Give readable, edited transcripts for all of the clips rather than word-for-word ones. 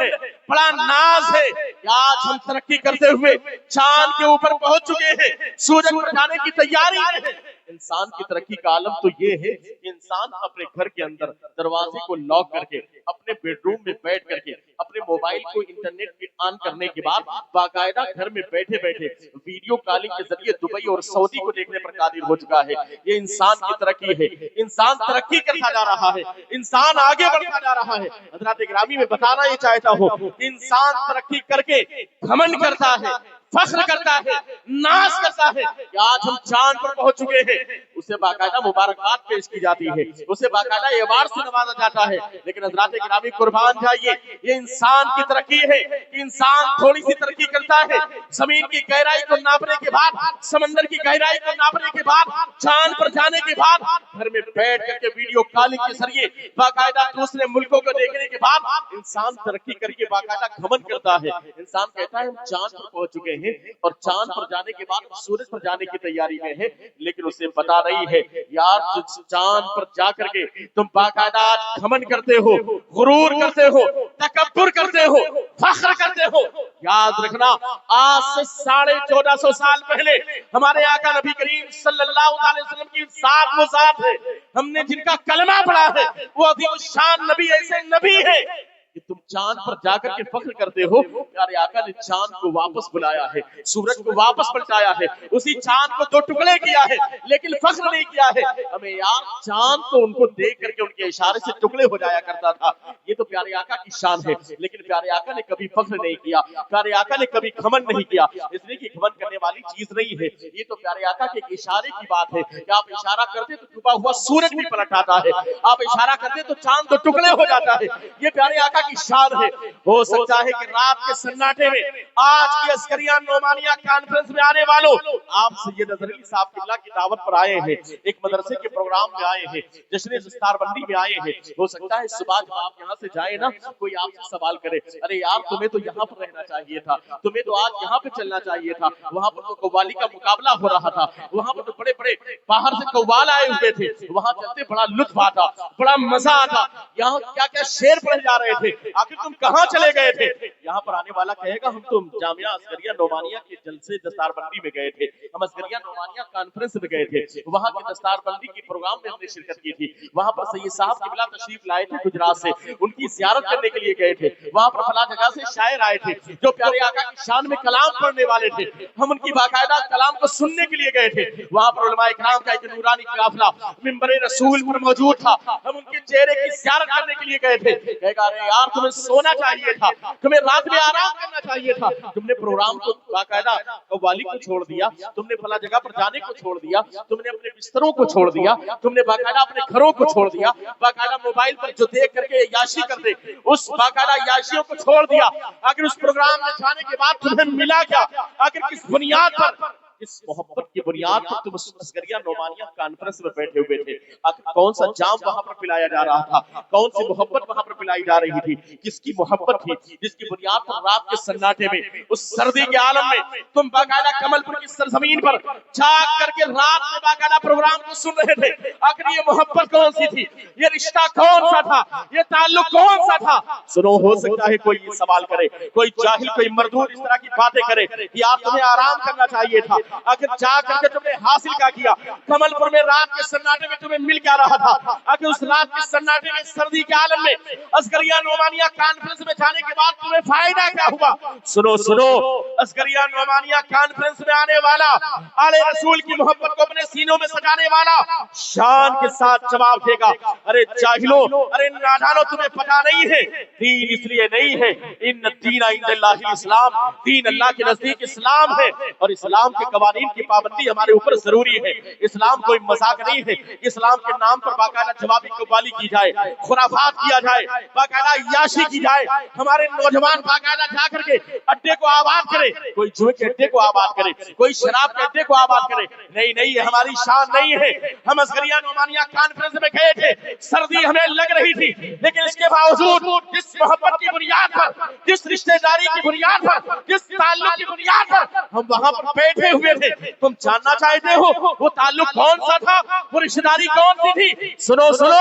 है, बड़ा नाज है। आज हम तरक्की करते हुए चांद के ऊपर पहुंच चुके हैं, सूरज पर जाने की तैयारी में है। इंसान की तरक्की का आलम तो ये है कि इंसान अपने घर के अंदर दरवाजे को लॉक करके, अपने बेडरूम में बैठ करके, अपने मोबाइल को इंटरनेट पे ऑन करने के बाद बाकायदा घर में बैठे बैठे वीडियो कॉलिंग के जरिए दुबई और सऊदी को देखने पर कादिर हो चुका है। ये इंसान की तरक्की है। इंसान तरक्की करता जा रहा है, इंसान आगे बढ़ता जा रहा है। हज़रात गिरामी में बताना ये चाहता हूँ, इंसान तरक्की करके घमंड करता है, फख्र करता है, नाज करता है कि आज हम चांद पर पहुंच चुके हैं। उसे बाकायदा मुबारकबाद पेश की जाती है, उसे बाकायदा एवार्ड से नवाजा जाता है। लेकिन हज़रात गिरामी कुर्बान जाइए, ये इंसान की तरक्की है कि इंसान थोड़ी सी तरक्की करता है, जमीन की गहराई को नापने के बाद, समंदर की गहराई को नापने के बाद, चांद पर जाने के बाद, घर में बैठ करके वीडियो कॉलिंग के जरिए बाकायदा दूसरे मुल्कों को देखने के बाद इंसान तरक्की करके बाकायदा घमंड करता है। इंसान कहता है हम चांद पर पहुंच चुके हैं और चांद पर जाने के बाद सूरज पर जाने की तैयारी में है। लेकिन उसे पता नहीं है यार, चांद पर जाकर के तुम बाकायदा घमंड करते हो, गुरूर करते हो, तकब्बुर करते हो, फख्र करते हो। याद रखना, आज से 1450 साल पहले हमारे आका नबी करीम सल्लल्लाहु अलैहि वसल्लम की साथ वो जात है, हमने जिनका कलमा पढ़ा है, वो अजीम शान नबी ऐसे नबी है कि तुम चांद पर जाकर के फख्र करते हो। प्यारे आका ने चांद को वापस बुलाया है, सूरज को वापस पलटाया है, उसी चांद को 2 टुकड़े किया है, लेकिन फख्र नहीं किया है। हमें यार चांद को उनको देख करके उनके इशारे से टुकड़े हो जाया करता था। ये तो प्यारे आका की शान है, लेकिन प्यारे आका ने कभी फख्र नहीं किया, प्यारे आका ने कभी घमंड नहीं किया, इसलिए कि घमंड करने वाली चीज नहीं है। ये तो प्यारे आका के इशारे की बात है कि आप इशारा करते तो छुपा हुआ सूरज भी पलट आता है, आप इशारा करते तो चांद 2 टुकड़े हो जाता है। ये प्यारे आका की शान है। हो सकता है कि रात के सन्नाटे में आज की अस्करिया नोमानिया कॉन्फ्रेंस में आने वालों, आप सैयद अजहर अली साहब किबला की दावत पर आए हैं, एक मदरसे के प्रोग्राम में आए हैं, जश्न दस्तारबंदी में आए हैं। हो सकता है सुबह जब आप यहाँ से जाए ना, कोई आपसे सवाल करे, अरे यार तुम्हें तो यहाँ पर रहना चाहिए था, तुम्हें तो आज यहाँ पे चलना चाहिए था, वहां पर तो कव्वाली का मुकाबला हो रहा था, वहां पर तो बड़े बड़े बाहर से कव्वाल आए हुए थे, वहां चलते बड़ा लुत्फ आता, बड़ा मजा आता, यहाँ क्या क्या शेर पढ़े जा रहे थे, आखिर तुम कहाँ चले गए थे। यहाँ पर आने वाला कहेगा हम तो जामिया अस्करिया नोमानिया के जलसे दस्तारबंदी में गए थे, हम अस्करिया नोमानिया कॉन्फ्रेंस में गए थे, वहां की दस्तारबंदी की प्रोग्राम में हमने शिरकत की थी, वहां पर सैयद साहब किबला तशरीफ लाए थे गुजरात से, उनकी ज़ियारत करने के लिए गए थे, वहां पर फला जगह से शायर आए थे जो प्यारे आका की शान में कलाम पढ़ने वाले थे, हम उनकी बाकायदा कलाम को सुनने के लिए गए थे। वहां पर उलमा इकराम का एक नूरानी काफिला मिंबर रसूल पर मौजूद था, हम उनके चेहरे की ज़ियारत करने के लिए गए थे। कहेगा अरे यार तुम्हें सोना चाहिए था, तुम्हें रात में आराम करना चाहिए था, तुमने प्रोग्राम को बाकायदा कव्वाली को छोड़ दिया, तुमने फला जगह पर जाने को छोड़ दिया, तुमने अपने बिस्तरों को छोड़ दिया, तुमने बाकायदा अपने घरों को छोड़ दिया, बाकायदा मोबाइल पर जो देख करके याशी कर दे उस बाकायदा याशियों को छोड़ दिया। आखिर उस प्रोग्राम में जाने के बाद तुम्हें मिला क्या, आखिर किस बुनियाद पर, इस मोहब्बत की बुनियाद पर तुम अस्करिया नोमानिया कॉन्फ्रेंस में बैठे हुए थे। आखिर कौन सा जाम वहां पर पिलाया जा रहा था, कौन सी मोहब्बत वहां पर पिलाई जा रही थी, किसकी मोहब्बत थी जिसकी बुनियाद पर रात के सन्नाटे में, उस सर्दी के आलम में तुम बाकायदा कमलपुर की सरजमीन पर जाग करके रात में बाकायदा प्रोग्राम को सुन रहे थे। आखिर ये मोहब्बत कौन सी थी, ये रिश्ता कौन सा था, ये ताल्लुक कौन सा था। सुनो, हो सकता है कोई ये सवाल करे, कोई जाहिल, कोई मरदूर इस तरह की बातें करे कि यार तुम्हें आराम करना चाहिए था, आखिर जा करके तुमने हासिल क्या किया, कमलपुर में रात के सन्नाटे में तुम्हें मिल क्या रहा था, आखिर उस रात के सन्नाटे में सर्दी के आलम में अस्करिया नोमानिया कॉन्फ्रेंस में जाने के बाद तुम्हें फायदा क्या हुआ। सुनो सुनो, अस्करिया नोमानिया कॉन्फ्रेंस में आने वाला, आले रसूल की मोहब्बत को अपने सीनों में सजाने वाला शान के साथ जवाब देगा, अरे जाहिलो, अरे नादानो, तुम्हें पता नहीं है दीन इसलिए नहीं है, इन दीन इंदल्लाहिल इस्लाम, दीन अल्लाह के नजदीक इस्लाम है और इस्लाम के कवानीन की पाबंदी हमारे ऊपर जरूरी है। इस्लाम कोई मजाक नहीं है, इस्लाम के नाम पर बाकायदा जवाबी कव्वाली की जाए, खुराफात किया जाए, बाकायदा याशी की जाए, हमारे नौजवान बाकायदा जाकर के अड्डे को आबाद करे, कोई जुए के अड्डे को आबाद करे, कोई शराब के अड्डे को आबाद करे। नहीं नहीं, ये हमारी शान नहीं है। हम अस्करिया नोमानिया कॉन्फ्रेंस में गए थे, सर्दी हमें लग रही थी, लेकिन इसके बावजूद जिस मोहब्बत की बुनियाद पर, जिस रिश्तेदारी की बुनियाद पर, जिस ताल्लुक की बुनियाद पर हम वहां पर बैठे हुए हुए थे। तुम जानना चाहते हो वो ताल्लुक कौन सा था, वो रिश्तेदारी कौन सी थी? सुनो सुनो,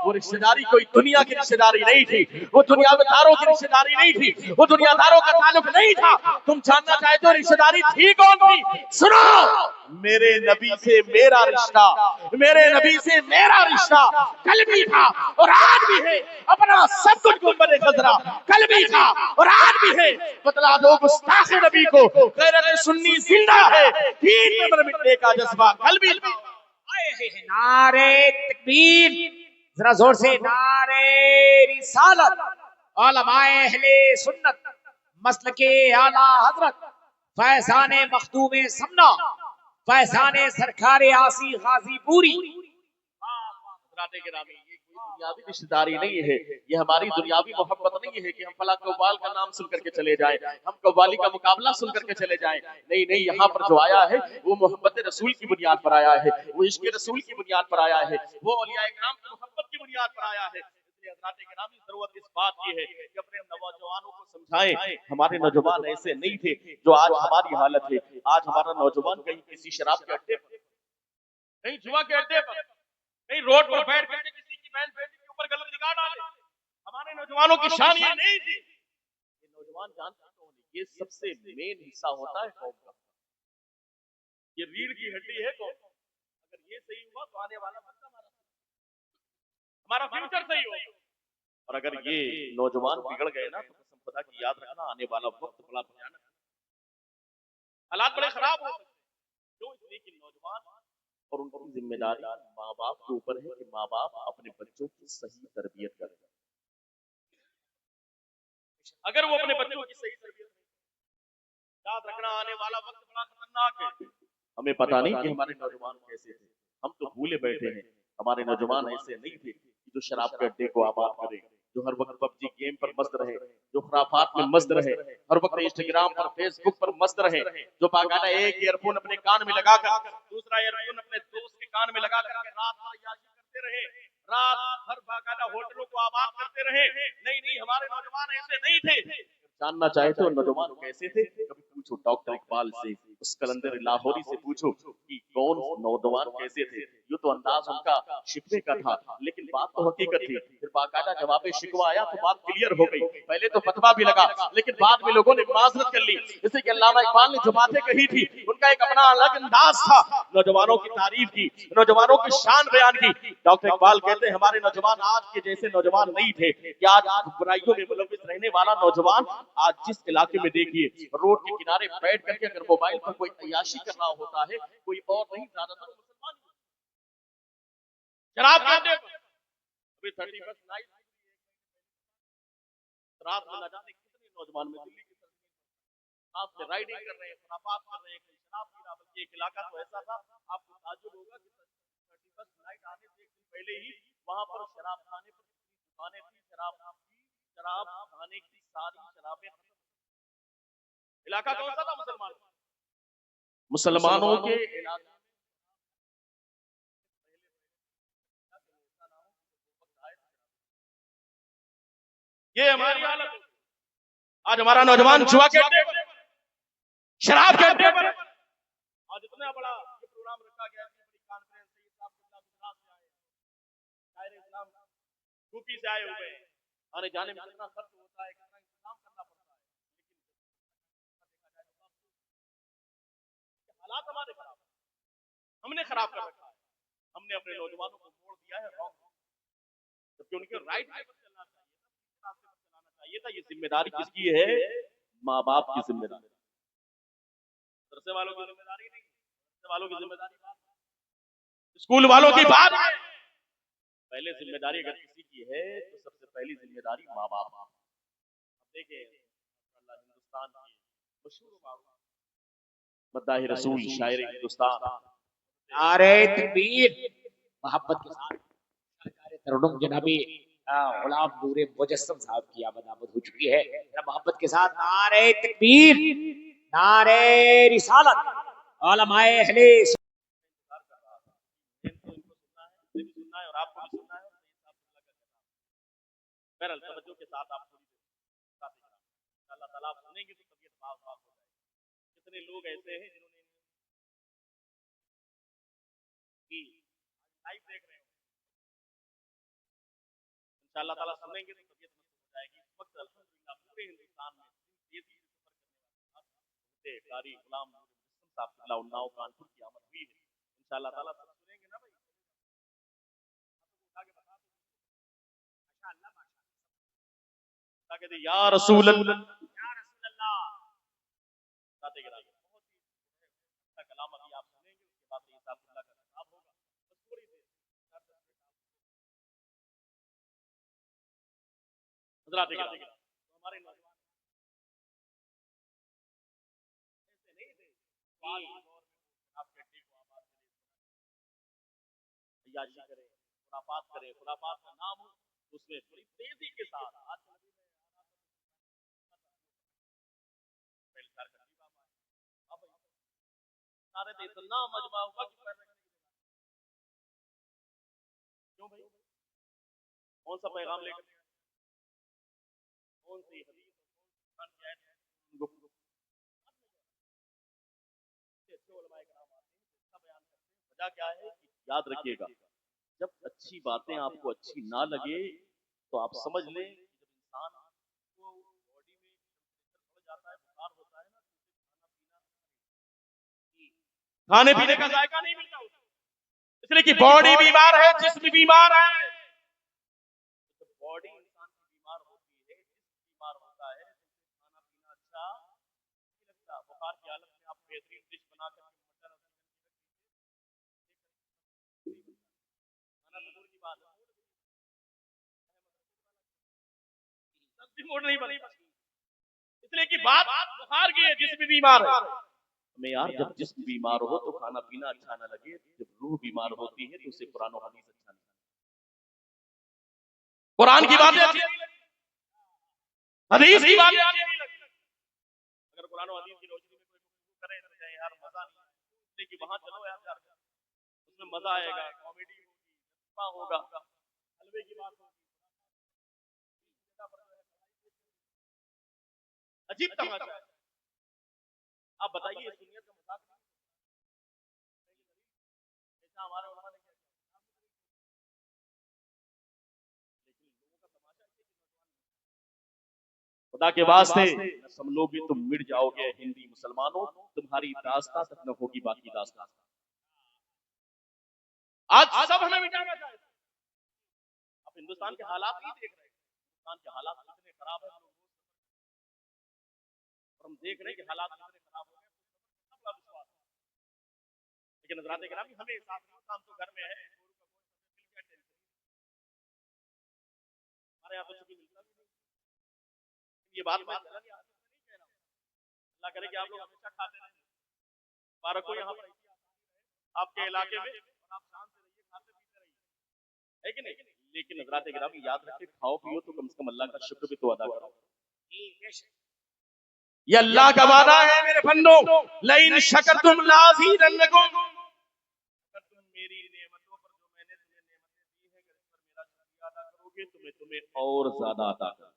वो रिश्तेदारी कोई दुनिया की रिश्तेदारी नहीं थी, वो दुनियादारों की रिश्तेदारी नहीं थी, वो दुनियादारों का ताल्लुक नहीं था। तुम जानना चाहते हो रिश्तेदारी थी कौन सी? सुनो, मेरे नबी से मेरा रिश्ता, मेरे नबी से मेरा रिश्ता कल भी था और आज भी है। अपना सब कुछ गुंबद खजरा कल भी था और आज भी है। बतला दो गुस्ताख नबी को, गैरत सुन्नी जिंदा है, दीन में मर मिटने का जज्बा कल भी था। नारे तकबीर, जरा जोर से नारे रिसालत, उलमाए अहले सुन्नत, मसलके आला हजरत, फैजाने मखदूम समना, फैजाने सरकारे आसी गाजी पूरी। दुनियावी रिश्तेदारी नहीं है, ये हमारी दुनियावी मोहब्बत नहीं है कि हम फला कव्वाल का नाम सुन करके चले जाएं, हम कव्वाली का मुकाबला सुन करके चले जाएं। नहीं नहीं, यहाँ पर जो आया है वो मोहब्बत रसूल की बुनियाद पर आया है, वो इश्क रसूल की बुनियाद पर आया है, वो औलिया इकराम की मोहब्बत की बुनियाद पर आया है। इसलिए हज़रात इकराम की जरूरत इस बात की है कि अपने नौजवानों को समझाएं। हमारे नौजवान ऐसे नहीं थे जो आज हमारी हालत है। आज हमारा नौजवान कहीं किसी शराब के अड्डे पर, कहीं जुआ के अड्डे पर, कहीं रोड पर बैठ करके किसी की बहन बेटी के ऊपर गलत निगाह डाले। हमारे नौजवानों की शान ये नहीं थी। ये नौजवान जानते कौन है? ये सबसे मेन हिस्सा होता है कौम का, ये रीढ़ की हड्डी है कौम। अगर ये सही हुआ तो आने वाला वक्त हमारा फ्यूचर सही होगा, और अगर ये नौजवान बिगड़ गए ना तो कसम खुदा की याद रखना, आने वाला वक्त बड़ा भयानक, हालात बड़े खराब हो सकते हैं। क्यों? इसलिए कि नौजवान और उनकी जिम्मेदारी माँ बाप के ऊपर है कि माँ बाप अपने बच्चों की सही तरबियत करें। अगर वो अपने बच्चों की सही तरबियत, याद रखना आने वाला वक्त बड़ा खतरनाक है। हमें पता नहीं कि हमारे नौजवान कैसे थे, हम तो भूले बैठे हैं। हमारे नौजवान ऐसे नहीं थे कि जो शराब के अड्डे को आबाद करे, जो हर वक्त पबजी गेम पर मस्त रहे, जो खुराफात में मस्त रहे, हर वक्त इंस्टाग्राम पर फेसबुक पर मस्त रहे, जो बाकायदा एक ईयरफोन अपने कान में लगाकर दूसरा ईयरफोन अपने दोस्त के कान में लगाकर रात भर याशी करते रहे, रात भर बाकायदा होटलों को आबाद करते रहे। नहीं नहीं, हमारे नौजवान ऐसे नहीं थे। जानना चाहे तो नौजवान कैसे थे, कभी पूछो डॉक्टर इकबाल से, उस कलंदर लाहौरी से पूछो कि कौन नौजवान कैसे थे। ये तो अंदाज उनका शिकवे का था, लेकिन बात तो हकीकत थी। फिर बाकायदा जवाब शिकवा आया तो बात क्लियर हो गई। पहले तो फतवा भी लगा, लेकिन बाद में लोगों ने माजरत कर ली। जैसे कि अल्लामा इकबाल ने जो बातें कही थी, उनका एक अपना अलग अंदाज था, नौजवानों की तारीफ की, नौजवानों की शान बयान की। डॉक्टर इकबाल कहते हैं हमारे नौजवान आज के जैसे नौजवान नहीं थे कि आज बुराइयों में मुलव्विस रहने वाला नौजवान आज जिस इलाके में देखिए रोड के किनारे बैठ करके अगर मोबाइल पर कोई अय्याशी कर रहा होता है, कोई और नहीं, ज्यादातर मुसलमान शराब के अड्डे पर। अभी 31 नाइट रात में न जाने कितने नौजवान में दिल्ली की तरफ में राइडिंग कर रहे हैं, खुराफात कर रहे हैं, शराब पी रहा। बल्कि एक इलाका तो ऐसा था, आपको ताज्जुब होगा कि 31 नाइट आने से एक दिन पहले ही वहां पर शराब खाने पर दुकानें थी, शराब खाने की सारी शराबें। इलाका कौन सा था? मुसलमानों के इलाके। ये हमारी हालत। आज हमारा नौजवान जुआ के अड्डे पर, शराब के अड्डे पर। आज इतना बड़ा ये प्रोग्राम रखा गया, इतनी बड़ी कॉन्फ्रेंस है, गुजरात से आए, शायर इस्लाम यूपी से आए हुए हैं। आने जाने में कितना खर्च होता है, कितना इंतजाम करना पड़ता है, लेकिन हालात हमारे खराब, हमने खराब कर रखा है। हमने अपने नौजवानों को मोड़ दिया है रॉन्ग, जबकि उनके राइट पे चलना चाहिए था। ये जिम्मेदारी किसकी है? माँ बाप की जिम्मेदारी, मदरसे वालों की जिम्मेदारी नहीं, मदरसे वालों की जिम्मेदारी बात, स्कूल वालों की बात है। पहले जिम्मेदारी अगर किसी की है तो सबसे पहली जिम्मेदारी माँ बाप। देखिए हिंदुस्तान की मशहूर मद्दाह रसूल शायर हिंदुस्तान, नारे तकबीर, मोहब्बत के साथ सरकारे तरुणम जनाबी गुलाम नूरे मुजस्सम साहब की आमद हो चुकी है। मोहब्बत के साथ नारे तकबीर, नारे रिसालत, उलमाए अहले और आपको भी सुनना है। बहरहाल तवज्जो के साथ आप अल्लाह ताला आप सुनेंगे तो तबीयत साफ हो जाएगी। कितने लोग ऐसे हैं जिन्होंने लाइव देख रहे हो, इंशाअल्लाह ताला सुनेंगे तो तबीयत मस्त हो जाएगी। इस वक्त अल्हम्दुलिल्लाह पूरे हिंदुस्तान में तेजी से सफर करने वाले कारी गुलाम साहब किबला उन्नाव कानपुर की आमद हुई है। इंशाअल्लाह ताला सब सुनेंगे ना भाई, उठा के बता दो माशाअल्लाह माशाअल्लाह, कहते या रसूल अल्लाह, या रसूल अल्लाह, साथे गिरा बहुत ही अच्छा कलाम अभी आप सुनेंगे। उसके बाद ये साहब किबला का खिताब होगा, बस थोड़ी देर हजरात गिरा तो हमारे नौजवान ऐसे नहीं थे, आज के दौर में आप गड्ढे को आबाद करें, अय्याशी करें, खुराफात करें, खुराफात का नाम हो तो उसमें थोड़ी तेजी के साथ आज सारे थे, इतना मजमा हुआ कि पैर रखने की जगह। क्यों भाई, कौन सा पैगाम लेकर, कौन सी हदीस, कौन सी आयत उनको अच्छे उलमाए कराम आते हैं, इसका बयान करते हैं। वजह क्या है कि याद रखिएगा, जब अच्छी बातें आपको अच्छी ना लगे तो आप समझ लें कि जब इंसान को बॉडी में बढ़ जाता है, बुखार होता है ना, तो खाने पीने का जायका नहीं मिलता उसको, इसलिए कि बॉडी बीमार है, जिस्म बीमार है। जब बॉडी इंसान की बीमार होती है, जिस्म बीमार होता है, तो खाना पीना अच्छा नहीं लगता। बुखार की हालत में आप बेहतरीन डिश बना कर मटन और खाना तो दूर की बात है, सब्जी मूड नहीं बनी, इसलिए कि बात बुखार की है, जिस्म बीमार है। हमें यार जब जिस्म बीमार हो तो खाना पीना अच्छा ना लगे, जब रूह बीमार होती है तो उसे कुरान और हदीस अच्छा नहीं लगता, कुरान की बातें अच्छी नहीं लगती, हदीस की बातें अच्छी नहीं लगती। अगर कुरान और हदीस की रोशनी में कोई करे तो कहे यार मजा नहीं आया, इसलिए कि वहां चलो यार, उसमें मजा आएगा, कॉमेडी होगी, होगा, हलवे की बात होगी, अजीब तमाशा है। आप बताइए सुन्नियत का मजाक नहीं, ऐसा हमारे उलमा ने किया, लेकिन लोगों का तमाशा है। खुदा के वास्ते न समझोगे तुम मिट जाओगे हिंदी मुसलमानों, तुम्हारी दास्तां तक न होगी बाकी दास्तां। आज सब हमें मिटाना चाहते हैं। आप हिंदुस्तान के हालात नहीं देख रहे, हिंदुस्तान के हालात इतने खराब है, और हम देख रहे हैं कि हालात इतने खराब हो गए, सबका विश्वास है। लेकिन हज़रात गिरामी हमें एहसास नहीं होता, हम तो घर में है, हमारे यहाँ तो छुट्टी मिलता भी नहीं। ये बात मैं नहीं कह रहा हूँ, अल्लाह करे कि आप लोग हमेशा खाते रहें, बारको यहाँ पर आपके इलाके में, और आप शांत से रहिए, खाते पीते रहिए, है कि नहीं। लेकिन हज़रात गिरामी याद रखिए, खाओ पियो तो कम से कम अल्लाह का शुक्र भी तो अदा करो। ये अल्लाह का वादा है मेरे बंदो, लइन शकरतुम लाज़ीदन्नकुम, अगर तुम मेरी नेमतों पर, जो मैंने तुम्हें नेमतें दी हैं, अगर इस पर मेरा शुक्रिया अदा करोगे तो मैं तुम्हें और ज्यादा अता करूंगा,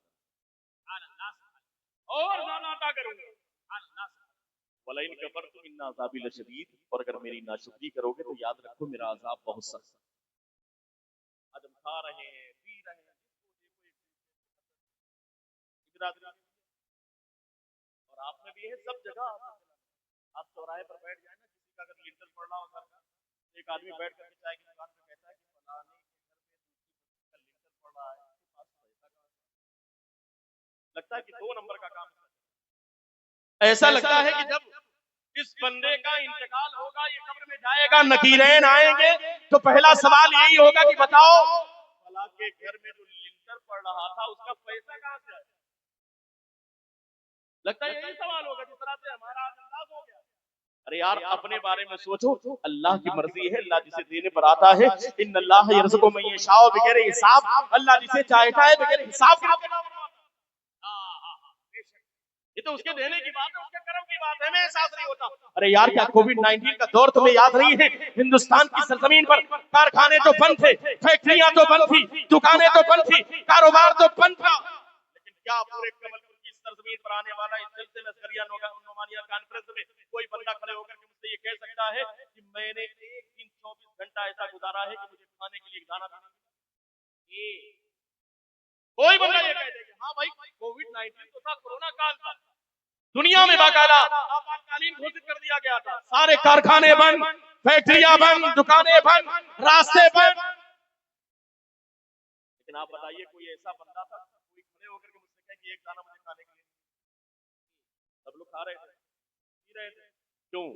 और ज्यादा अता करूंगा। वलइन कफरतुम इन्ना अज़ाबी लशदीद, और अगर मेरी नाशुक्री करोगे तो याद रखो मेरा अज़ाब बहुत सख्त है। आज हम खा रहे हैं, पी रहे हैं, और आप में भी है, सब जगह आप चौराहे पर बैठ जाए ना, किसी का अगर लिंटर पड़ रहा हो घर का, एक आदमी बैठ करके चाय की दुकान पे कहता है कि फलाने के घर में दूसरी का लिंटर पड़ रहा है, उसके पास पैसा कहाँ से? लगता है कि 2 नंबर का काम है। ऐसा लगता है कि जब इस बंदे का इंतकाल होगा, ये कब्र में जाएगा, नकीरैन आएंगे तो पहला सवाल यही होगा कि बताओ फला के घर में जो लिंटर पड़ रहा था उसका पैसा कहाँ से आया? लगता है यही सवाल होगा, जिस तरह से हमारा अंदाज हो गया। अरे यार अपने बारे में सोचो, अल्लाह की मर्जी है, अल्लाह जिसे देने पर आता है, इन्नल्लाह यरज़ुक़ु मन यशाअ बिगैर हिसाब, अल्लाह जिसे चाहता है बगैर हिसाब के ये तो उसके देने की बात है, उसके कर्म की बात है, हमें एहसास नहीं होता। अरे यार क्या कोविड-19 का दौर तुम्हें याद नहीं है? हिंदुस्तान की सरजमीन पर कारखाने तो बंद थे, फैक्ट्रियां तो बंद थी, दुकानें तो बंद थी, कारोबार तो बंद था, लेकिन क्या पूरे कमलपुर की सरजमीन पर आने वाला इस जलसे में असगरिया नोमानिया कॉन्फ्रेंस में कोई बंदा खड़े होकर के मुझसे ये कह सकता है कि मैंने एक दिन 24 घंटा ऐसा गुजारा है कि मुझे खाने के लिए दाना भी नहीं मिला। कोई बंदा ये कह दे कि हाँ भाई कोविड-19 तो था, कोरोना काल था, दुनिया में बाकायदा आपातकालीन घोषित कर दिया गया था, सारे कारखाने बंद, फैक्ट्रियां बंद, दुकानें बंद, रास्ते बंद। लेकिन आप बताइए कोई ऐसा बंदा था कोई खड़े होकर के मुझसे कहे कि एक दाना मुझे खाने के लिए? सब लोग खा रहे थे, पी रहे थे। क्यों?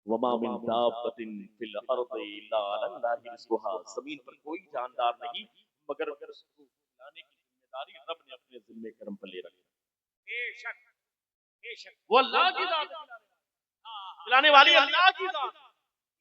वमा मिन दाब्बतिन फिल अर्दि इल्ला अल्लाहि रिज़्कुहा, जमीन पर कोई जानदार नहीं मगर उसको खिलाने की जिम्मेदारी रब ने अपने जिम्मे करम पर ले रखी है। बेशक वो अल्लाह की जात है, खिलाने वाली अल्लाह की जात।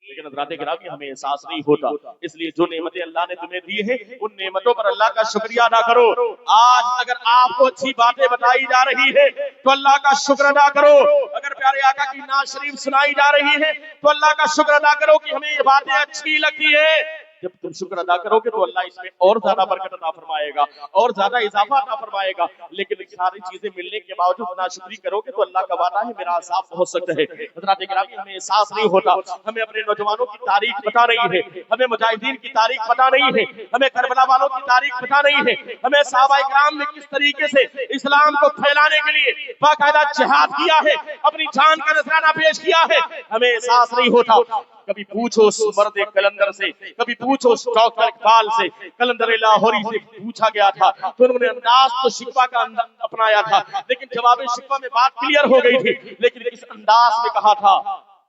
लेकिन हज़रात गिरामी हमें एहसास नहीं होता, इसलिए जो नेमतें अल्लाह ने तुम्हें दी है उन नेमतों पर अल्लाह का शुक्रिया अदा करो। आज अगर आपको अच्छी बातें बताई जा रही है तो अल्लाह का शुक्र अदा करो। अगर प्यारे आका की नात शरीफ सुनाई जा रही है तो अल्लाह का शुक्र अदा करो कि हमें ये बातें अच्छी लगती है। जब तुम शुक्र अदा करोगे तो अल्लाह इसमें और ज्यादा बरकत अता फरमाएगा और ज्यादा इजाफा अता फरमाएगा। लेकिन सारी चीजें मिलने के बावजूद नाशुक्री करोगे तो अल्लाह का वादा है मेरा अज़ाब हो सकता है। हज़रात गिरामी हमें एहसास नहीं होता, हमें अपने नौजवानों की तारीख पता नहीं है, हमें मुजाहिदीन की तारीख पता नहीं है, हमें करबला वालों की तारीख पता नहीं है, हमें सहाबाए किराम ने किस तरीके से इस्लाम को फैलाने के लिए बाकायदा जिहाद किया है, अपनी जान का नजराना पेश किया है, हमें एहसास नहीं होता। कभी पूछो उस मर्द कलंदर से, कभी पूछो उस डॉक्टर इकबाल से, कलंदर लाहौरी से पूछा गया था तो उन्होंने अंदाज तो शिकवा का अपनाया था, लेकिन जवाब शिकवा में बात क्लियर हो गई थी। लेकिन किस अंदाज में कहा था,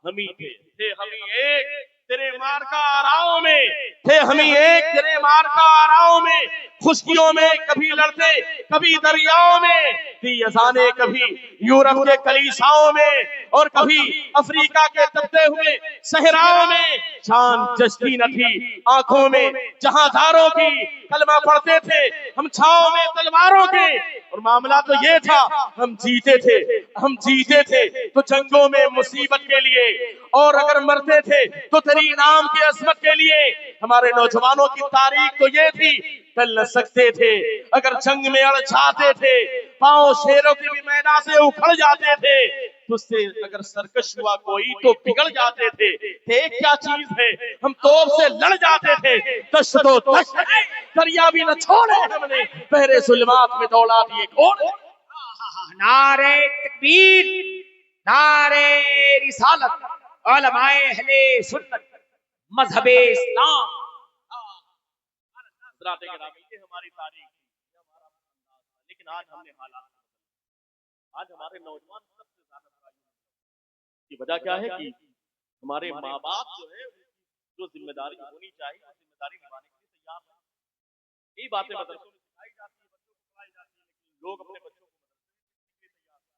हम ही थे हम ही एक तेरे मार का आराओं में, थे हम ही एक तेरे मार का आराओं में, खुशकियों में कभी लड़ते कभी दरियाओं में, थी अजाने कभी यूरोप के कलीसाओं में और कभी अफ्रीका के तपते हुए सहराओं में, शान जश्ती न थी आंखों में जहांदारों की, कलमा पढ़ते थे हम छाओं में तलवारों के, और मामला तो ये था हम जीते थे तो जंगों में मुसीबत के लिए, और अगर मरते थे तो तेरी नाम की अजमत के लिए। हमारे नौजवानों की तारीख तो ये थी, चल न सकते थे अगर जंग में अड़ जाते थे, पांव शेरों के भी मैदान से उखड़ जाते थे, तुझसे अगर सरकश हुआ कोई तो बिगड़ जाते थे क्या चीज है हम तोप से लड़ जाते थे, दश्त तो दश्त है दरिया भी न छोड़े हमने, पहरे जुल्मात में दौड़ा दिए घोड़े। नारे तकबीर, नारे रिसालत, उलमाए अहले सुन्नत, मजहबे इस्लाम। हज़रात गिरामी ये हमारी तारीख थी, ये हमारा अंदाज था। लेकिन आज हमने हालात, आज हमारे नौजवान सबसे ज्यादा की वजह क्या है कि हमारे माँ बाप जो है जो जिम्मेदारी होनी चाहिए वो जिम्मेदारी निभाने के लिए तैयार नहीं। यही बातें मदरसों में सिखाई जाती है, बच्चों को पढ़ाई जाती है, लेकिन लोग अपने बच्चों को मदरसे में तैयार नहीं।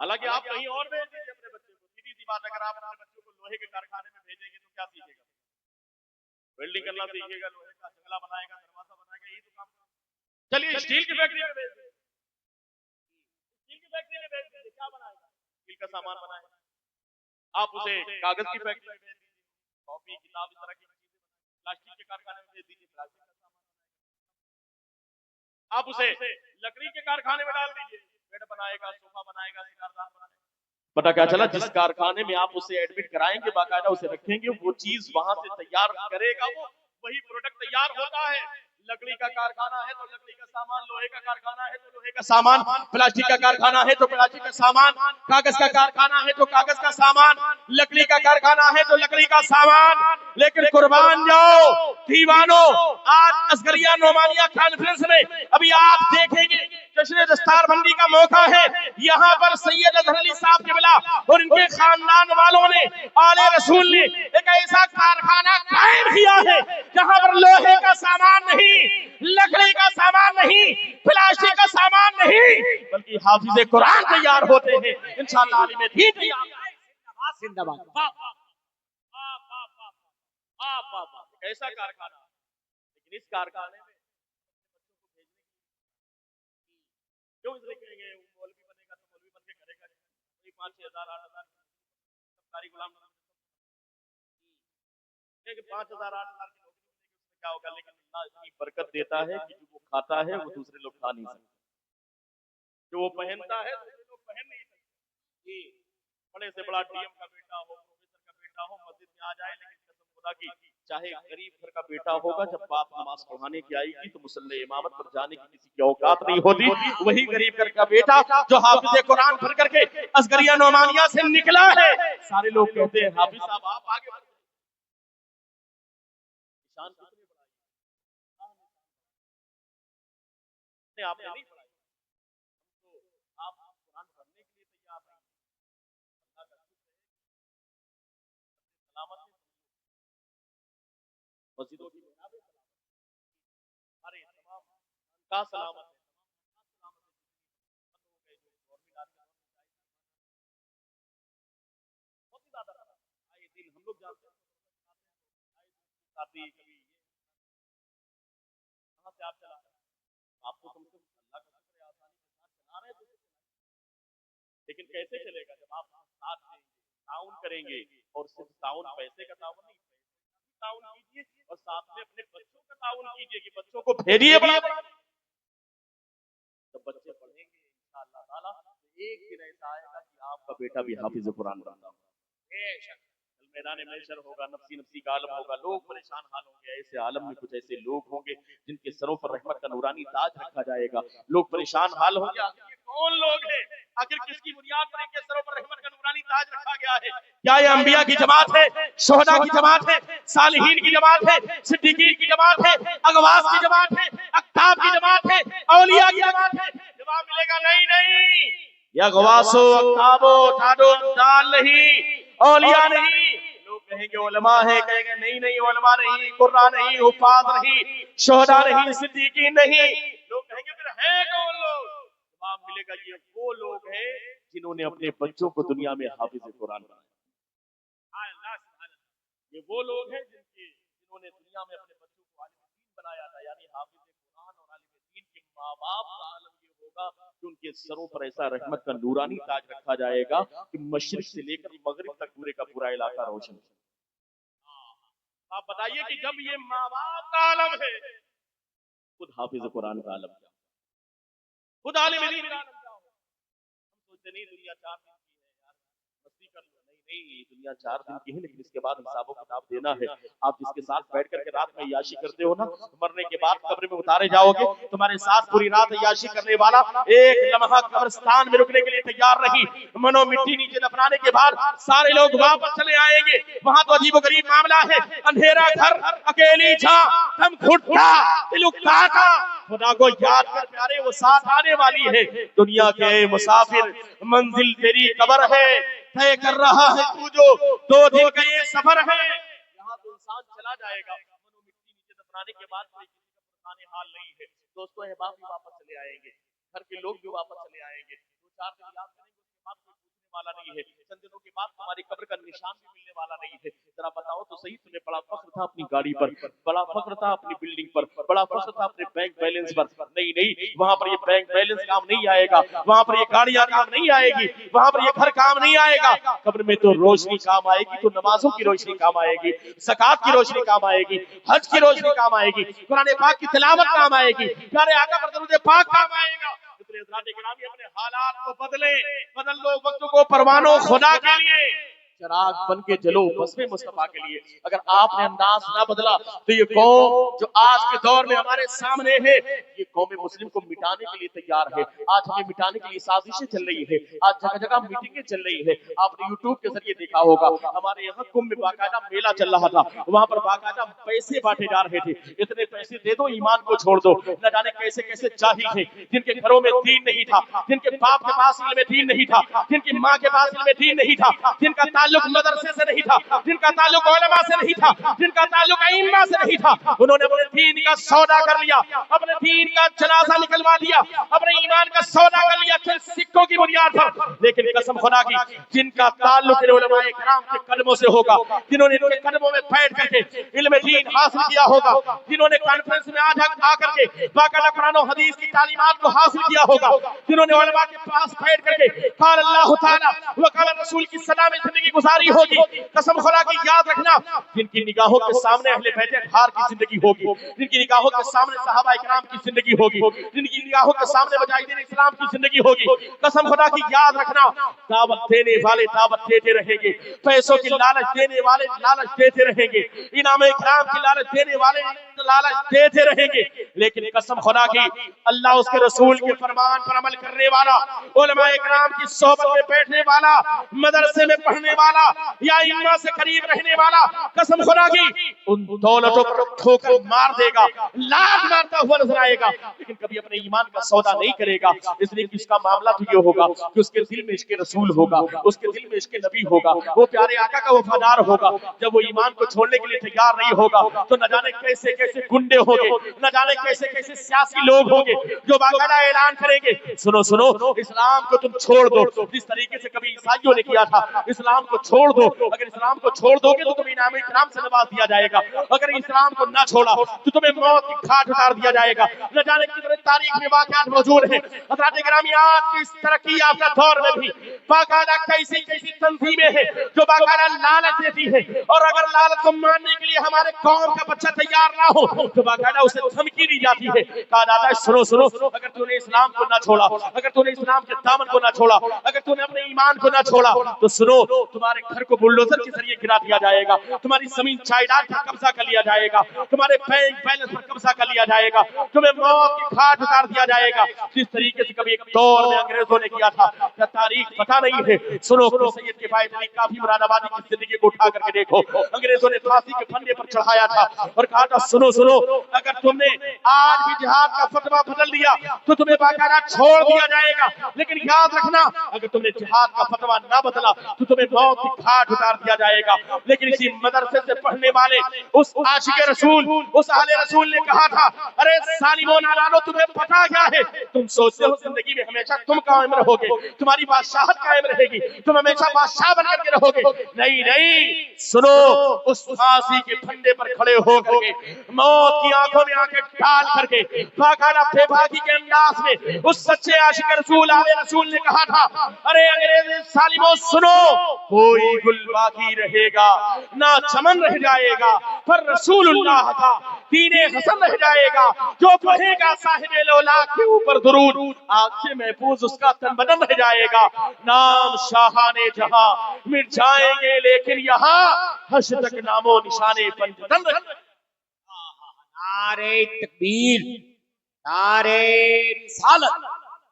हालांकि आप कहीं और भेज दीजिए अपने बच्चे को, सीधी सी बात, अगर आप अपने बच्चों को लोहे के कारखाने में भेजेंगे तो क्या सीखेगा? वेल्डिंग करना सीखेगा, लोहे का जंगला बनाएगा, दरवाजा बनाएगा, यही तो काम। चलिए स्टील की फैक्ट्री में भेज दीजिए, स्टील की फैक्ट्री में भेज दीजिए, क्या बनाएगा? स्टील का सामान बनाएगा। आप उसे कागज की फैक्ट्री में भेज दीजिए, कॉपी किताब इस तरह की चीजें। प्लास्टिक के कारखाने में भेज दीजिए, प्लास्टिक का सामान बनाएगा। आप उसे लकड़ी के कारखाने में डाल दीजिए, बेड बनाएगा, सोफा बनाएगा, सिगारदान बनाएगा। पता क्या चला, जिस कारखाने में आप उसे एडमिट कराएंगे, बाकायदा उसे रखेंगे, वो चीज वहां से तैयार करेगा, वो वही प्रोडक्ट तैयार होता है। लकड़ी का कारखाना है तो लकड़ी का सामान, लोहे का कारखाना है तो लोहे का सामान, प्लास्टिक का कारखाना है तो प्लास्टिक का सामान, कागज का कारखाना है तो कागज का सामान, लकड़ी का कारखाना है तो लकड़ी का सामान। लेकिन कुर्बान जाओ दीवानों, आज असगरिया नोमानिया कॉन्फ्रेंस में अभी आप देखेंगे जश्न दस्तारबंदी का मौका है, यहाँ पर सैयद अजहर अली साहब के बिला और इनके खानदान वालों ने, आले रसूल ने एक ऐसा कारखाना कायम किया है जहाँ पर लोहे का सामान नहीं, लकड़ी का सामान नहीं, प्लास्टिक का सामान नहीं, बल्कि हाफिज़े कुरान तैयार होते हैं, इंशाअल्लाह आलिम दीन तैयार। जिंदाबाद। ऐसा कारखाना, लेकिन इस कारखाने में क्यों इसलिए कहेंगे मौलवी बनेगा तो मौलवी बन के करेगा, 5-6 हज़ार 8,000 सरकारी गुलाम, 5,000 8,000 की नौकरी मिलेगी, उसमें क्या होगा? लेकिन अल्लाह इतनी बरकत देता है कि जो वो खाता है वो दूसरे लोग खा नहीं सकते, जो वो पहनता है दूसरे लोग पहन नहीं सकते। बड़े से बड़ा डीएम का बेटा हो, प्रोफेसर का बेटा चाहो मस्जिद में आ जाए, लेकिन कसम खुदा की चाहे गरीब घर का बेटा होगा, जब बाप नमाज पढ़ाने की आएगी तो मुसल्ले इमामत पर जाने की किसी की औकात नहीं होती। वही गरीब घर का बेटा जो हाफिज कुरान पढ़ करके असगरिया नोमानिया से निकला है, सारे लोग कहते हैं हाफिज साहब आप आगे बढ़, निशान कितने बढ़ाए आपने नहीं पढ़ाई, तो आप कुरान पढ़ने के लिए तैयार नहीं। अल्लाह का शुक्र है, सलामत है, मस्जिदों की मिनारें सलामत, हमारे तमाम का सलामत है, बहुत ही ज्यादा आए दिन हम लोग जानते हैं कभी कहाँ से आप चला रहे हैं, आपको कम से कम अल्लाह का शुक्र है आसानी के साथ चला रहे हैं, तो लेकिन कैसे चलेगा जब आप साथ देंगे, ताउन करेंगे, और सिर्फ ताउन पैसे का ताउन नहीं, ताउन कीजिए और साथ में अपने बच्चों का ताउन कीजिए कि बच्चों को भेजिए बड़ा, जब बच्चे पढ़ेंगे इंशाअल्लाह ताला एक दिन ऐसा आएगा कि आपका बेटा भी हाफिज कुरान बनता होगा, मैदान महशर होगा, नफसी नफसी का आलम होगा, लोग परेशान हाल होंगे, ऐसे आलम में कुछ ऐसे लोग होंगे जिनके सरों पर रहमत का नूरानी ताज रखा जाएगा, लोग परेशान हाल होंगे आखिर ये कौन लोग हैं, आखिर किसकी बुनियाद पर इनके सरों पर रहमत का नूरानी ताज रखा गया है, क्या ये अंबिया की जमात है, शोहदा की जमात है, सालिहीन की जमात है, सिद्दीकीन की जमात है, अगवास की जमात है, अक्ताब की जमात है, औलिया की जमात है, जवाब मिलेगा नहीं नहीं, या गवासो अक्ताबो ठाडो दाल नहीं, औलिया नहीं, लोग कहेंगे उलमा है, कहेंगे नहीं नहीं उलमा नहीं, कुर्रा नहीं, हुफाज नहीं, शोहदा नहीं, सिद्दीकीन नहीं, लोग कहेंगे फिर है कौन लोग, जवाब मिलेगा ये वो लोग हैं जिन्होंने अपने बच्चों को दुनिया में हाफिज कुरान बनाया, ये वो लोग हैं जिन्होंने दुनिया में अपने बच्चों को आलिम दीन बनाया था, यानी हाफिज कुरान और आलिम दीन के माँ बाप का आलम ये होगा कि उनके सरों पर ऐसा रहमत का नूरानी ताज रखा जाएगा कि मशरिक से लेकर मगरिब तक पूरे का पूरा इलाका रोशन। आप बताइए कि जब ये माँ बाप का आलम है, खुद हाफिज कुरान का आलम क्या, खुद आलिम दीन का आलम क्या होगा। हम सोचते नहीं दुनिया 4 दिन की है यार, मस्ती कर लो, नहीं दुनिया 4 दिन की है, लेकिन इसके बाद हिसाबो किताब देना है। आप जिसके साथ बैठ करके रात में याशी करते हो ना, मरने के बाद कब्र में उतारे जाओगे, तुम्हारे साथ पूरी रात याशी करने वाला एक लम्हा कब्रिस्तान में रुकने के लिए तैयार नहीं, मनो मिट्टी नीचे दफनाने के बाद सारे लोग वापस चले आएंगे, वहां तो अजीबोगरीब मामला है, अंधेरा घर, अकेली छां, दम घुटता, दिल उकताता, खुदा को याद कर प्यारे वो साथ आने वाली है, दुनिया के मुसाफिर मंजिल तेरी कब्र है, तय कर रहा है तू जो 2 दिन का ये सफर है, यहाँ तो इंसान चला जाएगा, मनो मिट्टी नीचे दफनाने के बाद कोई किसी का पुराने हाल नहीं है, दोस्तों अहबाब भी वापस चले आएंगे, घर के लोग भी वापस चले आएंगे, 2-4 दिन याद करेंगे, उसके बाद कोई पूछने वाला नहीं है, चंद दिनों के बाद तुम्हारी कब्र का निशान भी मिलने वाला नहीं है, जरा बताओ तो सही, तुम्हें बड़ा फख्र था अपनी गाड़ी पर, बड़ा फख्र था अपनी बिल्डिंग पर, बड़ा फख्र था अपने बैंक बैलेंस पर, नहीं नहीं वहां पर ये बैंक बैलेंस काम नहीं आएगा, वहां पर ये गाड़ियां काम नहीं आएगी, वहां पर ये घर काम नहीं आएगा, कब्र में तो रोशनी काम आएगी, तो नमाजों की रोशनी काम आएगी, ज़कात की रोशनी काम आएगी, हज की रोशनी काम आएगी, कुरान पाक की तिलावत काम आएगी, प्यारे आका पर दरूद पाक काम आएगा। अपने हालात को बदल लो वक्त को परवानो खुदा के लिए, चराग बन के जलो बस्मे मुस्तफा के लिए। अगर आपने अंदाज ना बदला तो ये कौम जो आज के दौर में हमारे सामने है, ये कौम मुस्लिम को मिटाने के लिए तैयार है, आज हमें मिटाने के लिए साजिशें चल रही है, आज जगह जगह मीटिंगें चल रही है, आपने यूट्यूब के जरिए देखा होगा, हमारे यहाँ कुंभ में बाकायदा मेला चल रहा था, वहां पर बाकायदा पैसे बांटे जा रहे थे, इतने पैसे दे दो ईमान को छोड़ दो, न जाने कैसे कैसे जाहिल थे, जिनके घरों में दीन नहीं था, जिनके बाप के पास इल्म दीन नहीं था, जिनकी माँ के पास इल्म दीन नहीं था, जिनका ताल्लुक मदरसे से नहीं था, जिनका ताल्लुक उलमा से नहीं था, जिनका ताल्लुक अइम्मा से नहीं था, उन्होंने अपने दीन का सौदा कर लिया, अपने दीन का जनाजा निकलवा दिया, अपने ईमान का सौदा कर लिया चंद सिक्कों की बुनियाद पर। लेकिन कसम खुदा की जिनका ताल्लुक उलमाए किराम के कदमों से होगा, जिन्होंने इनके कदमों में बैठ करके इल्म दीन हासिल किया होगा, जिन्होंने कॉन्फ्रेंस में आज आकर के बाकायदा कुरान और हदीस की तालीमात को हासिल किया होगा, जिन्होंने उलमा के पास बैठ करके क़ाल अल्लाह तआला व क़ाल रसूल की सदा में जिंदगी गुजारी होगी। कसम खुदा की याद रखना, जिनकी निगाहों के सामने अहले बैत अतहार की जिंदगी होगी, जिनकी निगाहों के सामने सहाबा इकराम की जिंदगी होगी, जिनकी निगाहों के सामने मुजाहिदीन इस्लाम की जिंदगी होगी, कसम खुदा की याद रखना, दावत देने वाले दावत देते रहेंगे, पैसों की लालच देने वाले लालच देते रहेंगे, इनाम इकराम की लालच देने वाले लालच देते रहेंगे, लेकिन कसम खुदा की अल्लाह उसके रसूल के फरमान पर अमल करने वाला, उलमा इकराम की सोहबत में बैठने वाला, मदरसे में पढ़ने वाला या इल्म से करीब रहने वाला, कसम खुदा की उन दौलतों पर ठोकर मार देगा, लात मारता हुआ नजर आएगा, लेकिन कभी अपने ईमान का सौदा नहीं करेगा। इसलिए कि उसका मामला तो ये होगा कि उसके दिल में इश्क़ रसूल होगा, उसके दिल में इश्क़ नबी होगा, वो प्यारे आका का वफादार होगा। जब वो ईमान को छोड़ने के लिए तैयार नहीं होगा तो न जाने कैसे कैसे गुंडे होंगे, न जाने कैसे कैसे सियासी लोग होंगे जो बाकायदा ऐलान करेंगे, सुनो सुनो इस्लाम को तुम छोड़ दो, जिस तरीके से कभी ईसाइयों ने किया था, इस्लाम को छोड़ दो। अगर इस्लाम को छोड़ दोगे तो तुम्हें इनाम इकराम से नवाज दिया जाएगा, अगर इस्लाम को ना छोड़ा तो तुम्हें मौत की घाट उतार दिया जाएगा। न जाने कितने तारीख में वाक़यात मौजूद हैं। हज़रात इकराम आज की इस तरक्की याफ्ता दौर में भी बाकायदा कैसी कैसी तंजीमें हैं जो बाकायदा लालच देती है, और अगर लालच को मानने के लिए हमारे कौम का बच्चा तैयार ना हो तो बाकायदा उसे धमकी दी जाती है, कहा जाता है सुनो सुनो अगर तूने इस्लाम को ना छोड़ा, अगर तूने इस्लाम के दामन को ना छोड़ा, अगर तूने अपने ईमान को ना छोड़ा तो सुनो तुम्हारे घर को बुलडोजर के जरिए गिरा दिया जाएगा, तुम्हारी जमीन जायदाद पर कब्जा कर लिया जाएगा, तुम्हारे बैंक बैलेंस पर कब्जा कर लिया जाएगा, तुम्हें मौत की घाट उतार दिया जाएगा, जिस तरीके से कभी एक दौर में अंग्रेजों ने किया था। तारीख पता नहीं है, सुनो सैयद किफायत अली काफी मुरादाबादी की जिंदगी को उठा करके देखो, अंग्रेजों ने फांसी के फंदे पर चढ़ाया था और कहा था सुनो सुनो अगर तुमने आज भी जिहाद का फतवा बदल दिया तो तुम्हें बाकायदा छोड़ दिया जाएगा, लेकिन याद रखना अगर तुमने जिहाद का फतवा ना बदला तो तुम्हें मौत की घाट उतार दिया जाएगा। लेकिन इसी मदरसे से पढ़ने वाले उस आशिक रसूल, उस अहले रसूल ने कहा था अरे सालिमो नादानो तुम्हें पता क्या है, तुम सोचते हो जिंदगी में हमेशा तुम कायम रहोगे, तुम्हारी बादशाहत कायम रहेगी, तुम हमेशा बादशाह बनकर के रहोगे, नहीं नहीं सुनो उस फांसी के फंदे पर खड़े होकर के मौत की आंखों में आंखें डाल करके बाकायदा बेबाकी के अंदाज में उस सच्चे आशिक रसूल आले रसूल ने कहा था अरे अंग्रेज सालिमो सुनो कोई गुल बाकी रहेगा ना चमन रह जाएगा, पर रसूलुल्लाह का दीने हसन रह जाएगा, जो पढ़ेगा साहिबे लौलाक के ऊपर दुरूद आग से महफूज उसका तन बदन रह जाएगा। नाम शाहाने जहां मिट जाएंगे लेकिन यहाँ हश्र तक नामो निशाने पंजतन रह। नारे तकबीर, नारे रिसालत,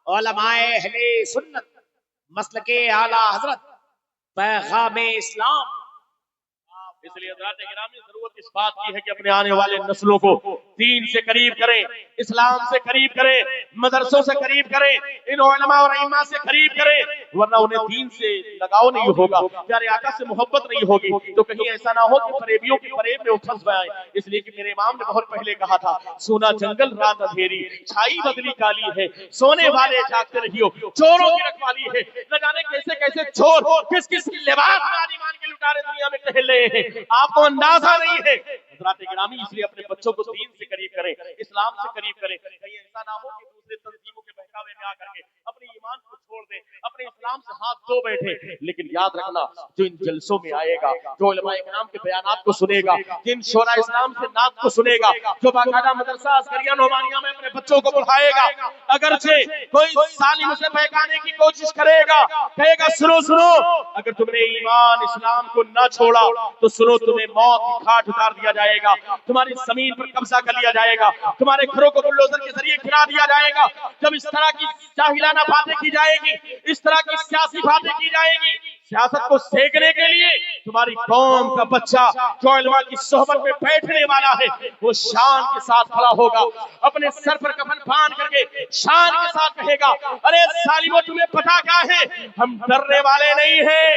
उलमाए अहले सुन्नत, मसलके आला हजरत, पैगामे इस्लाम। इसलिए हज़रात गिरामी जरूरत इस बात की है कि अपने आने वाले नस्लों को दीन से करीब करें, इस्लाम से करीब करें, मदरसों से करीब करें, इन उलमा और इमाम से करीब करें, वरना उन्हें दीन से लगाव नहीं होगा, प्यारे आका से मोहब्बत नहीं होगी, तो कहीं ऐसा ना हो कि फरेबियों की फरेब में वो फंस जाए। इसलिए कि मेरे इमाम ने बहुत पहले कहा था सोना जंगल रात अंधेरी छाई बदली काली है, सोने वाले जागते रहियो चोरों की रखवाली है। न जाने कैसे कैसे चोर किस किस लिबास में आज ईमान के लुटारे दुनिया में टहल रहे हैं, आपको अंदाजा नहीं है। हज़रात गिरामी इसलिए अपने बच्चों को दीन से करीब करें, इस्लाम से करीब करें, कहीं ऐसा ना हो कि दूसरे तंजीमों के बहकावे में आकर के अपने ईमान को छोड़ दे, अपने इस्लाम से हाथ धो बैठे। लेकिन याद रखना जो इन जलसों में आएगा, जो उलमाए किराम के बयानात को सुनेगा, जिन शोरा इस्लाम से नात को सुनेगा, जो बाकायदा मदरसा अस्करिया नोमानिया में अपने बच्चों को पढ़ाएगा, अगरचे कोई सालिम उसे बहकाने की कोशिश करेगा, कहेगा सुनो सुनो अगर तुमने ईमान इस्लाम को न छोड़ा तो सुनो तुम्हें मौत की घाट उतार दिया जाएगा, तुम्हारी जमीन पर कब्जा कर लिया जाएगा, तुम्हारे घरों को बुलडोजर के जरिए गिरा दिया जाएगा। जब इस तरह की जाहिलाना बातें की जाएगी, इस तरह की सियासी बातें की जाएगी, सियासत को सेकने के लिए तुम्हारी कौम का बच्चा जो उलमा की सोहबत में बैठने वाला है वो शान के साथ खड़ा होगा, अपने सर पर कफन बांध करके शान के साथ कहेगा अरे सालिमो तुम्हें पता क्या है, हम डरने वाले नहीं हैं,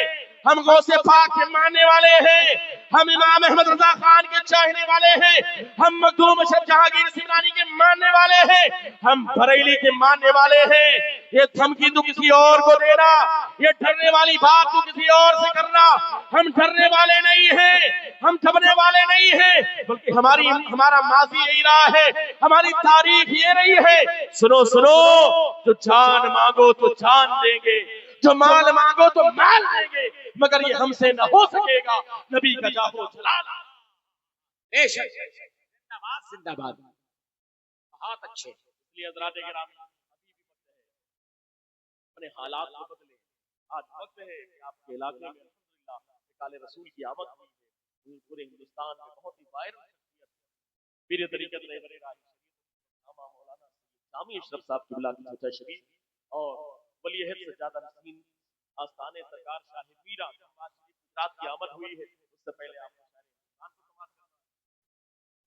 हम गौसे पाक के मानने वाले हैं, हम इमाम अहमद रजा खान के चाहने वाले हैं, हम मखदूम अशरफ जहांगीर सिमरानी के मानने वाले हैं, हम बरेली के मानने वाले हैं। ये धमकी तू किसी और को देना, ये डरने वाली बात तू किसी और से करना, हम डरने वाले नहीं हैं, हम थमने वाले नहीं हैं, बल्कि हमारा माजी यही रहा है, हमारी तारीख ये रही है। सुनो सुनो जो जान मांगो तो जान देंगे, जो माल मांगो तो माल देंगे, मगर ये हमसे न हो सकेगा नबी का जाहो जलाल। बेशक जिंदाबाद जिंदाबाद, बहुत अच्छे। इसलिए हज़रात गिरामी अपने हालात को बदले। आज वक्त है कि आपके इलाके में अल्हम्दुलिल्लाह काले रसूल की आमद हुई है। पूरे हिंदुस्तान में बहुत ही वायरल पीर तरीक़त रहबरे राही मौलाना इस्लामी अशरफ साहब क़िबला की छोटा शरीफ और वली अहद सज्जादा नसीन आस्थाने सरकार शाह मीरा गुजरात की आमद हुई है। उससे पहले आपको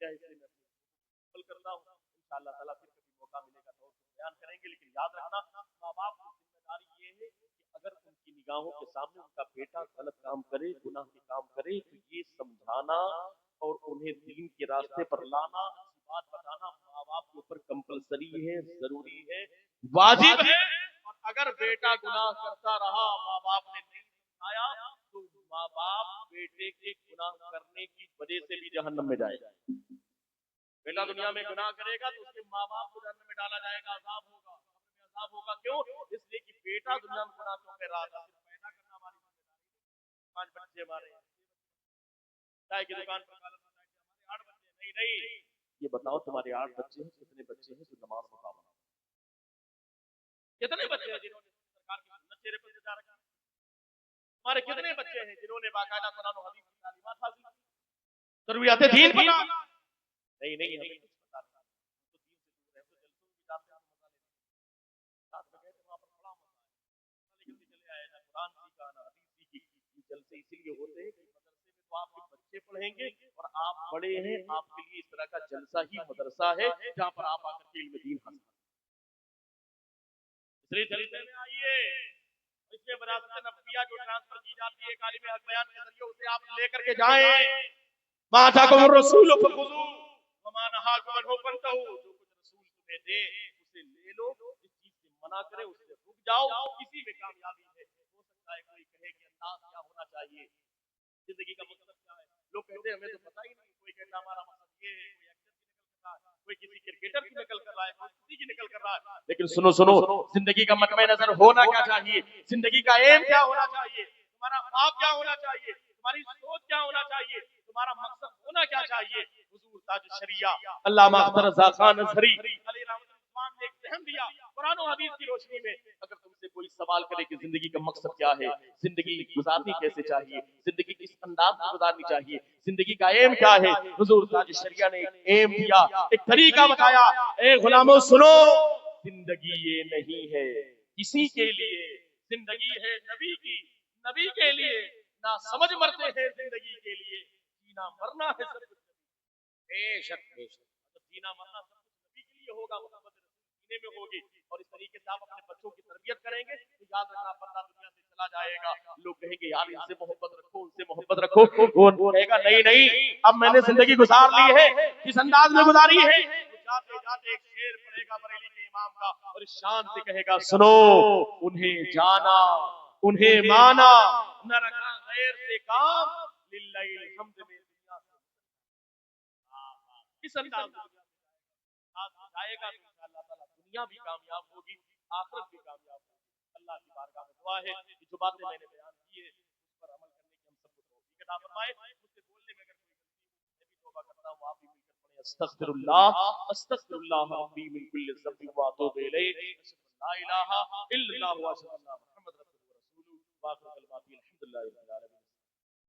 क्या इसलिए मैं कबूल करता हूँ, इंशाअल्लाह ताला फिर कभी मौका मिलेगा तो बयान करेंगे। लेकिन याद रखना, माँ बाप की जिम्मेदारी ये है कि अगर उनकी निगाहों के सामने उनका बेटा गलत काम करे, गुनाह के काम करे, तो ये समझाना और उन्हें दीन के रास्ते पर लाना, बात बताना माँ बाप के ऊपर कंपलसरी है, जरूरी है, वाजिब है। और अगर बेटा गुनाह करता रहा, माँ बाप ने नहीं समझाया, तो माँ बाप बेटे के गुनाह करने की वजह से भी जहन्नम में जाएगा। बेटा दुनिया में गुनाह करेगा तो उसके माँ बाप को जहन्नम में डाला जाएगा, अजाब होगा, अजाब होगा। क्यों? इसलिए कि बेटा दुनिया में गुनाह क्यों कर रहा था? पैदा करना हमारी जिम्मेदारी। 5 बच्चे हमारे चाय की दुकान पर हमारे 8 बच्चे, नहीं नहीं, ये बताओ तुम्हारे 8 बच्चे हैं, कितने बच्चे हैं जो नमाज को पाबंद? कितने बच्चे हैं जिन्होंने सरकार की सुन्नत चेहरे पर सजा रखी? हमारे कितने बच्चे हैं जिन्होंने बाकायदा कुरान और हदीस की तालीमात हासिल की, जरूरियात दीन पता? नहीं नहीं, हमें कुछ पता नहीं। तो दीन से दूर है, तो जलसों में भी जाते हैं, मजा लेते हैं, साथ में गए थे, वहां पर बड़ा मजा आया, लेकिन चले आए ना कुरान सीखा ना हदीस सीखी। ये जलसे इसीलिए होते हैं कि मदरसे में तो आपके बच्चे पढ़ेंगे और आप बड़े हैं, आपके लिए इस तरह का जलसा ही मदरसा है जहां पर आप आकर के इल्म दीन हासिल। इसलिए जलसे में आइए, इसमें विरासत नबविया जो ट्रांसफर की जाती है कालिमे हक बयान के जरिए, उसे आप लेकर के जाएं। माताकुम रसूल फखुजू वमा नहाकुम अन्हु फंतहू। जो कुछ रसूल तुम्हें दे उसे ले लो, जिस चीज से मना करे उससे रुक जाओ, इसी में कामयाबी है। हो सकता है कोई कहे कि अंदाज क्या होना चाहिए, जिंदगी का मकसद क्या है? लोग कहते हैं हमें तो पता ही नहीं। कोई कहता हमारा मकसद ये है, कोई एक्टर की नकल कर रहा है, कोई किसी क्रिकेटर की नकल कर रहा है, कोई किसी की नकल कर रहा है। लेकिन सुनो सुनो, जिंदगी का मकसद नजर होना क्या चाहिए? जिंदगी का एम क्या होना चाहिए? तुम्हारा ख्वाब क्या होना चाहिए? तुम्हारी सोच क्या होना चाहिए? तुम्हारा मकसद होना क्या चाहिए? हुजूर ताज शरिया अल्लामा अख्तर रज़ा खान अज़हरी अलैहिर्रहमान ने एक ज़हन दिया कुरान और हदीस की रोशनी में। अगर तुमसे कोई सवाल करे कि जिंदगी का मकसद क्या है, जिंदगी गुजारनी कैसे चाहिए, जिंदगी किस अंदाज में गुजारनी चाहिए, जिंदगी का एम क्या है, हुजूर ताज शरिया ने एक एम दिया, एक तरीका बताया। ए गुलामों सुनो, जिंदगी ये नहीं है किसी के लिए, जिंदगी है नबी की, नबी के लिए। ना समझ मरते हैं जिंदगी के लिए, जीना मरना है सब कुछ। बेशक बेशक, तो जीना मरना सब कुछ नबी के लिए होगा, मोहब्बत सीने में होगी। और इस तरीके से आप अपने बच्चों की तरबियत करेंगे तो याद रखना, बंदा दुनिया से चला जाएगा, लोग कहेंगे यार इनसे मोहब्बत रखो, उनसे मोहब्बत रखो। वो कहेगा नहीं नहीं, अब मैंने जिंदगी गुजार ली है, किस अंदाज में गुजारी है। जाते जाते एक शेर पड़ेगा बरेली के इमाम का और इस शान से कहेगा सुनो, उन्हें जाना उन्हें माना, न रखा गैर से काम, लिल्लाहिल हम्द में दुनिया से। किस अंदाज में जाएगा तो इंशाअल्लाह ताला दुनिया भी कामयाब होगी, आखिरत भी कामयाब होगी। अल्लाह की बारगाह में दुआ है कि जो बातें मैंने बयान की है उस पर अमल करने की हम सबको तौफीक अता फरमाए। मुझसे बोलने में अगर कोई गलती हो मैं भी तौबा करता हूं, आप भी मिलकर पढ़ें अस्तगफिरुल्लाह रब्बी मिन कुल्लि ज़ंबिन व अतूबु इलैहि, ला इलाहा इल्लल्लाहु व अशहदु अन्ना मुहम्मद रसूलुल्लाह व आखिरु कलमाति अल्हम्दुलिल्लाहि रब्बिल आलमीन।